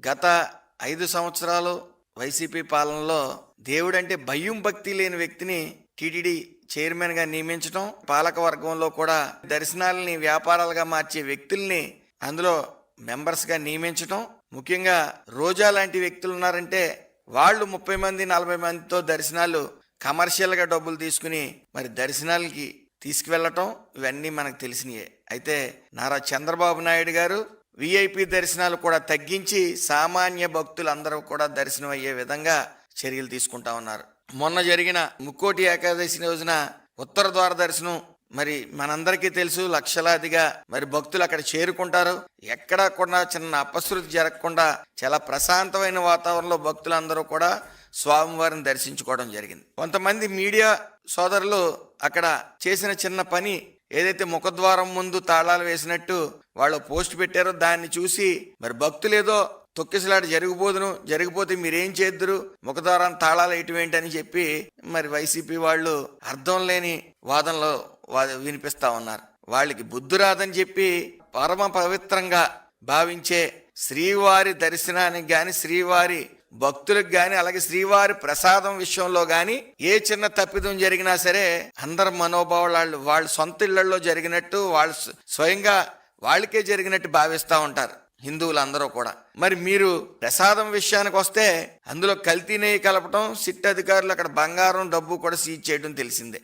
గత 5 సంవత్సరాలు వైసీపీ పాలనలో దేవుడంటే భయం భక్తి లేని వ్యక్తిని టీటీడీ చైర్మన్గా నియమించడం, పాలక వర్గంలో కూడా దర్శనాలని వ్యాపారాలుగా మార్చే వ్యక్తుల్ని అందులో మెంబర్స్గా నియమించడం, ముఖ్యంగా రోజా లాంటి వ్యక్తులు ఉన్నారంటే వాళ్ళు 30 మంది 40 మందితో దర్శనాలు కమర్షియల్గా డబ్బులు తీసుకుని మరి దర్శనాలకి తీసుకువెళ్ళటం ఇవన్నీ మనకు తెలిసినయే. అయితే నారా చంద్రబాబు నాయుడు గారు విఐపి దర్శనాలు కూడా తగ్గించి సామాన్య భక్తులందరూ కూడా దర్శనం అయ్యే విధంగా చర్యలు తీసుకుంటా ఉన్నారు. మొన్న జరిగిన ముక్కోటి ఏకాదశి రోజున ఉత్తర ద్వార దర్శనం మరి మనందరికీ తెలుసు, లక్షలాదిగా మరి భక్తులు అక్కడ చేరుకుంటారు. ఎక్కడా కూడా చిన్న అపశృతి జరగకుండా చాలా ప్రశాంతమైన వాతావరణంలో భక్తులందరూ కూడా స్వామివారిని దర్శించుకోవడం జరిగింది. కొంతమంది మీడియా సోదరులు అక్కడ చేసిన చిన్న పని ఏదైతే ముఖద్వారం ముందు తాళాలు వేసినట్టు వాళ్ళు పోస్ట్ పెట్టారో దాన్ని చూసి మరి భక్తులు ఏదో తొక్కిసలాట జరిగిపోతే మీరేం చేద్దరు, ముఖద్వారం తాళాలు వేయటం అని చెప్పి మరి వైసీపీ వాళ్ళు అర్థం లేని వాదనలో వినిపిస్తా ఉన్నారు. వాళ్ళకి బుద్ధి రాదని చెప్పి పరమ పవిత్రంగా భావించే శ్రీవారి దర్శనానికి గాని, శ్రీవారి భక్తులకు గాని, అలాగే శ్రీవారి ప్రసాదం విషయంలో గాని ఏ చిన్న తప్పిదం జరిగినా సరే అందరి మనోభావాలు వాళ్ళు సొంత ఇళ్లలో జరిగినట్టు, వాళ్ళు స్వయంగా వాళ్ళకే జరిగినట్టు భావిస్తూ ఉంటారు హిందువులందరూ కూడా. మరి మీరు ప్రసాదం విషయానికి వస్తే అందులో కల్తీ నెయ్యి కలపటం, సిట్ అధికారులు అక్కడ బంగారం డబ్బు కూడా సీజ్ చేయడం తెలిసిందే.